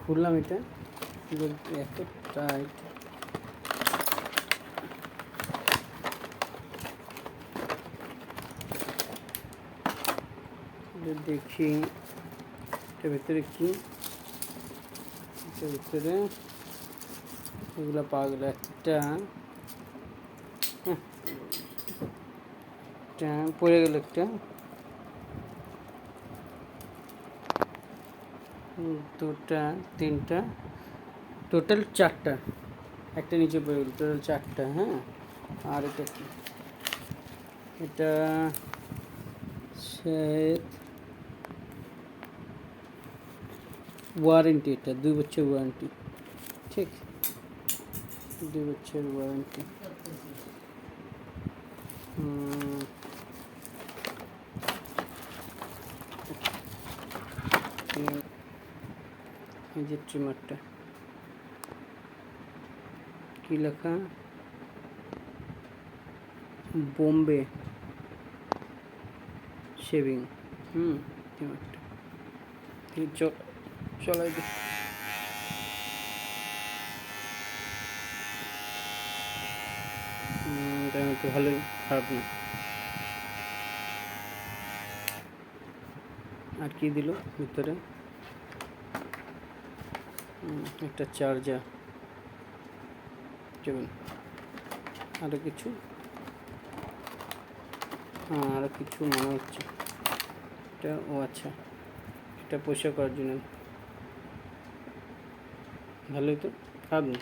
খুললাম এটা, এত টাইট। দেখি এটার ভিতরে কি, এটার ভিতরে এগুলো পাওয়া গেল। একটা পড়ে গেল, একটা, দুটা, তিনটা, টোটাল চারটা। একটা নিচে পড়ে গেল, টোটাল চারটা। হ্যাঁ, আর এটা কি, এটা ওয়ারেন্টি, এটা 2 বছর ওয়ারেন্টি। ঠিক, 2 বছর ওয়ারেন্টি। এই যে ট্রিমারটা, কি লেখা, বোম্বে শেভিং। ট্রিমারটা চলাই দে। তো ভালোই, খারাপ না। আর কি দিল ভিতরে, একটা চার্জার, চলুন আরও কিছু, আরও কিছু মনে হচ্ছে। এটা, ও আচ্ছা, এটা পরিষ্কার করার জন্য। ভালোই তো, খারাপ না।